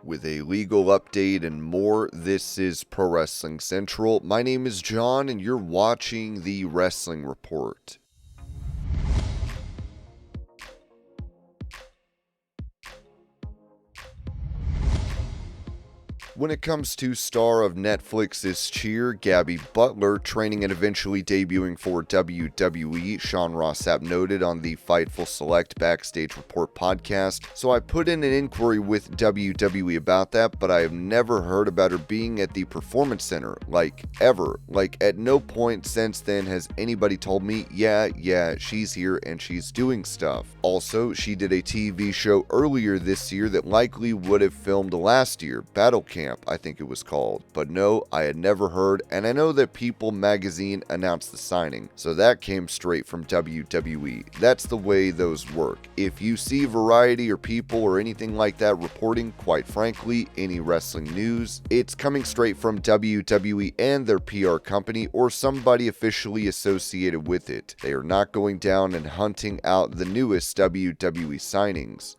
with a legal update and more. This is Pro Wrestling Central. My name is John, and you're watching the Wrestling Report. When it comes to star of Netflix's Cheer, Gabby Butler, training and eventually debuting for WWE, Sean Ross Sapp noted on the Fightful Select Backstage Report podcast. So I put in an inquiry with WWE about that, but I have never heard about her being at the Performance Center, ever. At no point since then has anybody told me, yeah, she's here and she's doing stuff. Also, she did a TV show earlier this year that likely would have filmed last year, Battle Camp, I think it was called. But no, I had never heard, and I know that People magazine announced the signing, so that came straight from WWE. That's the way those work. If you see Variety or People or anything like that reporting, quite frankly, any wrestling news, it's coming straight from WWE and their PR company or somebody officially associated with it. They are not going down and hunting out the newest WWE signings.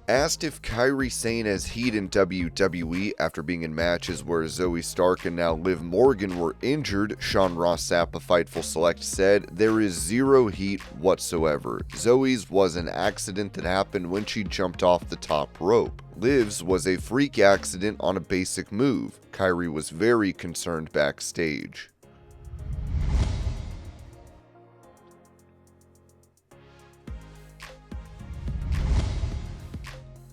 Asked if KAIRI SANE has heat in WWE after being in matches where Zoe Stark and now Liv Morgan were injured, Sean Ross Sapp of Fightful Select said, "There is zero heat whatsoever. Zoe's was an accident that happened when she jumped off the top rope. Liv's was a freak accident on a basic move. KAIRI was very concerned backstage."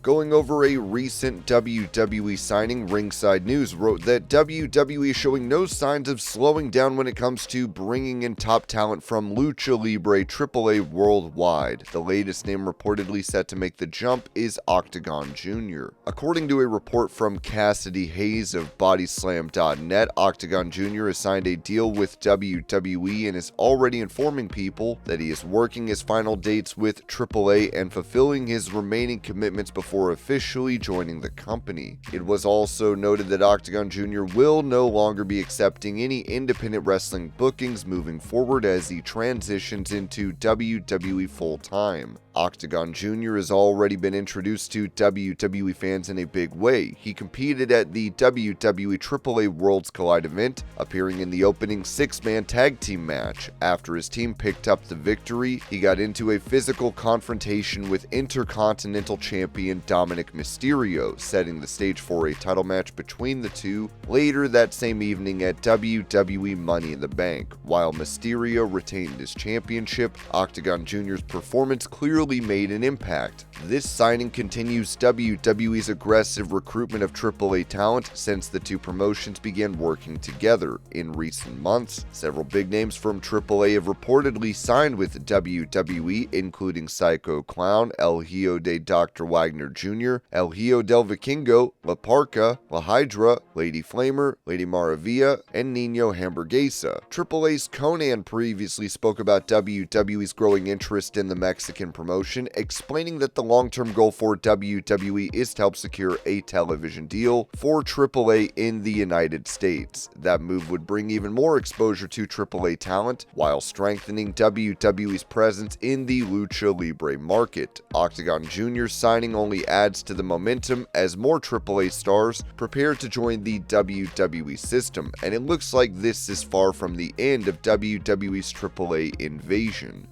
Going over a recent WWE signing, Ringside News wrote that WWE is showing no signs of slowing down when it comes to bringing in top talent from Lucha Libre AAA worldwide. The latest name reportedly set to make the jump is OCTAGON Jr. According to a report from Cassidy Hayes of Bodyslam.net, OCTAGON Jr. has signed a deal with WWE and is already informing people that he is working his final dates with AAA and fulfilling his remaining commitments before officially joining the company. It was also noted that OCTAGON Jr. will no longer be accepting any independent wrestling bookings moving forward as he transitions into WWE full-time. OCTAGON Jr. has already been introduced to WWE fans in a big way. He competed at the WWE AAA Worlds Collide event, appearing in the opening six-man tag team match. After his team picked up the victory, he got into a physical confrontation with Intercontinental Champion Dominic Mysterio, setting the stage for a title match between the two later that same evening at WWE Money in the Bank. While Mysterio retained his championship, OCTAGON Jr.'s performance clearly made an impact. This signing continues WWE's aggressive recruitment of AAA talent since the two promotions began working together. In recent months, several big names from AAA have reportedly signed with WWE, including Psycho Clown, El Hijo de Dr. Wagner Jr., El Hijo del Vikingo, La Parca, La Hydra, Lady Flamer, Lady Maravilla, and Nino Hamburguesa. AAA's Conan previously spoke about WWE's growing interest in the Mexican promotion, explaining that the long-term goal for WWE is to help secure a television deal for AAA in the United States. That move would bring even more exposure to AAA talent while strengthening WWE's presence in the Lucha Libre market. OCTAGON Jr. signing only adds to the momentum as more AAA stars prepare to join the WWE system, and it looks like this is far from the end of WWE's AAA invasion.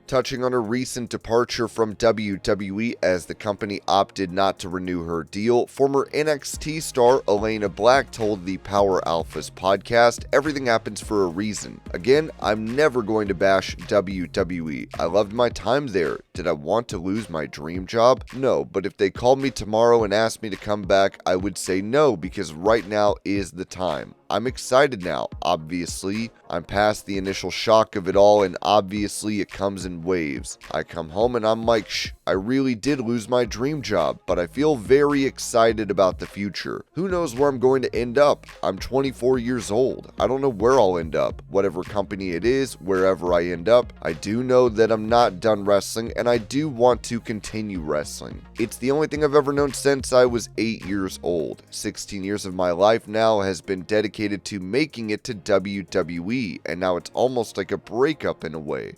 Touching on a recent departure from WWE as the company opted not to renew her deal, former NXT star ELAYNA Black told the Power Alphas podcast, "Everything happens for a reason. Again, I'm never going to bash WWE. I loved my time there. Did I want to lose my dream job? No, but if they called me tomorrow and asked me to come back, I would say no because right now is the time. I'm excited now. Obviously, I'm past the initial shock of it all, and obviously it comes in in waves. I come home and I'm like, I really did lose my dream job, but I feel very excited about the future. Who knows where I'm going to end up? I'm 24 years old. I don't know where I'll end up. Whatever company it is, wherever I end up, I do know that I'm not done wrestling and I do want to continue wrestling. It's the only thing I've ever known since I was 8 years old. 16 years of my life now has been dedicated to making it to WWE, and now it's almost like a breakup in a way.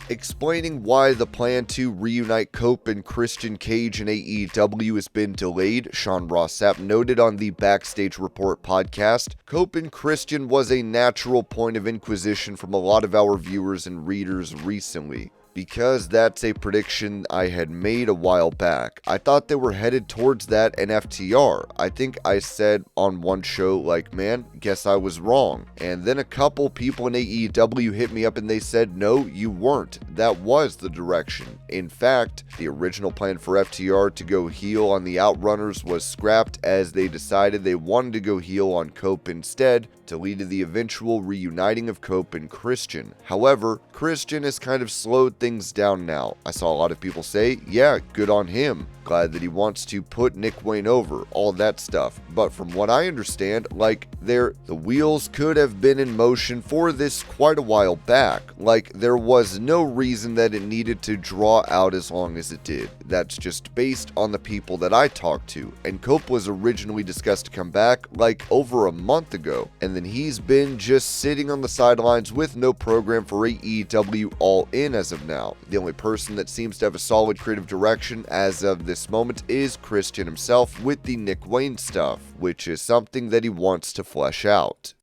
Explaining why the plan to reunite Cope and Christian Cage in AEW has been delayed, Sean Ross Sapp noted on the Backstage Report podcast, Cope and Christian was a natural point of inquisition from a lot of our viewers and readers recently. Because that's a prediction I had made a while back. I thought they were headed towards that and FTR. I think I said on one show, like, man, guess I was wrong. And then a couple people in AEW hit me up and they said, no, you weren't. That was the direction. In fact, the original plan for FTR to go heel on the Outrunners was scrapped as they decided they wanted to go heel on Cope instead, to lead to the eventual reuniting of Cope and Christian. However, Christian has kind of slowed things down now. I saw a lot of people say, yeah, good on him. Glad that he wants to put Nick Wayne over, all that stuff. But from what I understand, like, the wheels could have been in motion for this quite a while back. Like, there was no reason that it needed to draw out as long as it did. That's just based on the people that I talked to. And Cope was originally discussed to come back like over a month ago. And then he's been just sitting on the sidelines with no program for AEW All In as of now. The only person that seems to have a solid creative direction as of this moment is Christian himself with the Nick Wayne stuff, which is something that he wants to flesh out.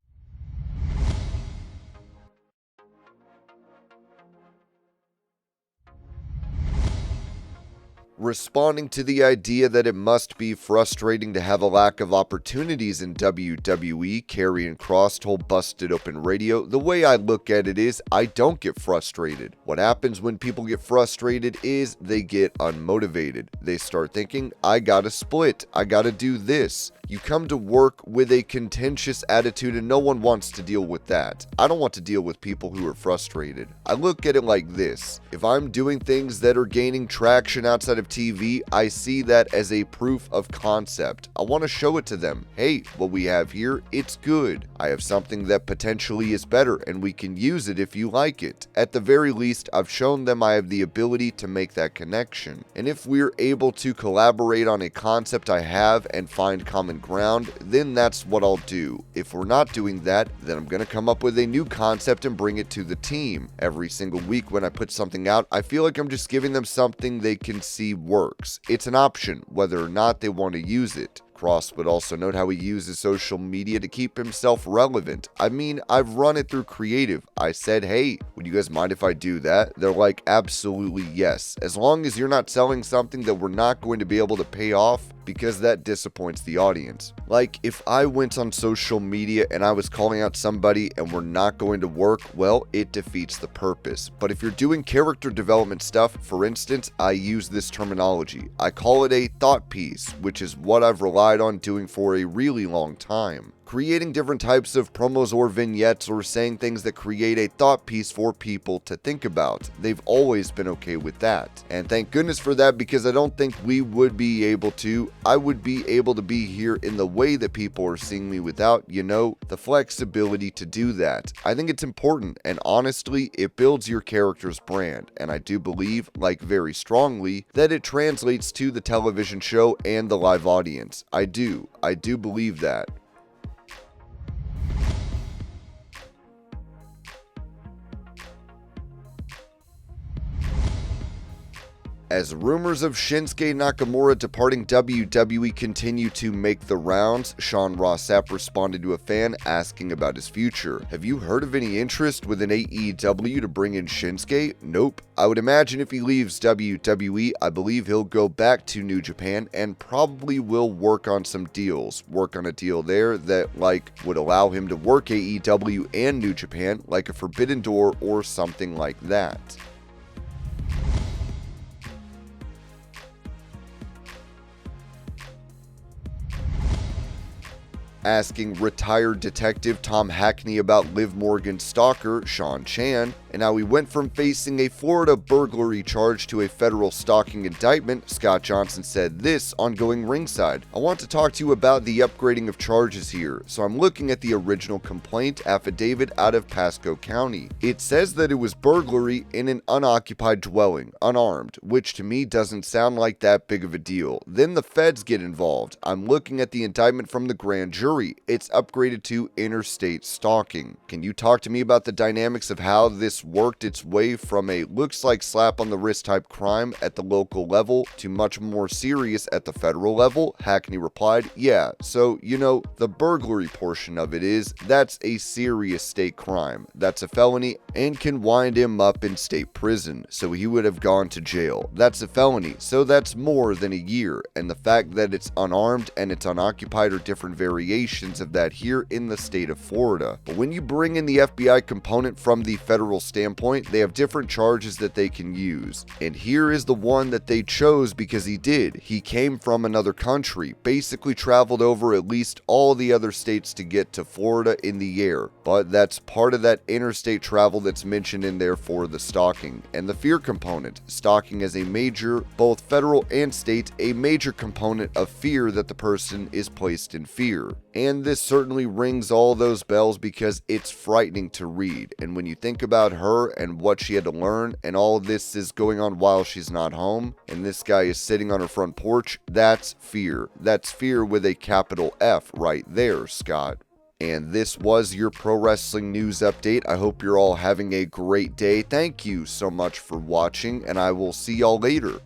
Responding to the idea that it must be frustrating to have a lack of opportunities in WWE, KAIRI and KROSS told Busted Open Radio, the way I look at it is, I don't get frustrated. What happens when people get frustrated is they get unmotivated. They start thinking, I gotta split, I gotta do this. You come to work with a contentious attitude and no one wants to deal with that. I don't want to deal with people who are frustrated. I look at it like this. If I'm doing things that are gaining traction outside of TV, I see that as a proof of concept. I want to show it to them. Hey, what we have here, it's good. I have something that potentially is better and we can use it if you like it. At the very least, I've shown them I have the ability to make that connection. And if we're able to collaborate on a concept I have and find common ground, then that's what I'll do. If we're not doing that, then I'm going to come up with a new concept and bring it to the team. Every single week when I put something out, I feel like I'm just giving them something they can see works. It's an option, whether or not they want to use it. KROSS would also note how he uses social media to keep himself relevant. I mean, I've run it through creative. I said, hey, would you guys mind if I do that? They're like, absolutely yes. As long as you're not selling something that we're not going to be able to pay off, because that disappoints the audience. Like, if I went on social media and I was calling out somebody and we're not going to work, well, it defeats the purpose. But if you're doing character development stuff, for instance, I use this terminology. I call it a thought piece, which is what I've relied on doing for a really long time. Creating different types of promos or vignettes or saying things that create a thought piece for people to think about. They've always been okay with that. And thank goodness for that, because I don't think I would be able to be here in the way that people are seeing me without, the flexibility to do that. I think it's important, and honestly, it builds your character's brand. And I do believe, like very strongly, that it translates to the television show and the live audience. I do believe that. As rumors of Shinsuke Nakamura departing WWE continue to make the rounds, Sean Ross Sapp responded to a fan asking about his future. Have you heard of any interest within AEW to bring in Shinsuke? Nope. I would imagine if he leaves WWE, I believe he'll go back to New Japan and probably will work on some deals. Work on a deal there that, would allow him to work AEW and New Japan, like a Forbidden Door or something like that. asking retired detective Tom Hackney about Liv Morgan's stalker, Sean Chan, and how he went from facing a Florida burglary charge to a federal stalking indictment, Scott Johnson said this on Going Ringside. I want to talk to you about the upgrading of charges here. So I'm looking at the original complaint affidavit out of Pasco County. It says that it was burglary in an unoccupied dwelling, unarmed, which to me doesn't sound like that big of a deal. Then the feds get involved. I'm looking at the indictment from the grand jury. It's upgraded to interstate stalking. Can you talk to me about the dynamics of how this worked its way from a looks like slap on the wrist type crime at the local level to much more serious at the federal level? Hackney replied, yeah, so the burglary portion of it is, that's a serious state crime. That's a felony and can wind him up in state prison, so he would have gone to jail. That's a felony, so that's more than a year, and the fact that it's unarmed and it's unoccupied are different variations of that here in the state of Florida. But when you bring in the FBI component from the federal standpoint, they have different charges that they can use, and here is the one that they chose because he came from another country, basically traveled over at least all the other states to get to Florida in the air, but that's part of that interstate travel that's mentioned in there for the stalking. And the fear component, stalking as a major, both federal and state, a major component of fear that the person is placed in fear. And this certainly rings all those bells because it's frightening to read, and when you think about her and what she had to learn, and all this is going on while she's not home, and this guy is sitting on her front porch, that's fear. That's fear with a capital F right there, Scott. And this was your pro wrestling news update. I hope you're all having a great day. Thank you so much for watching, and I will see y'all later.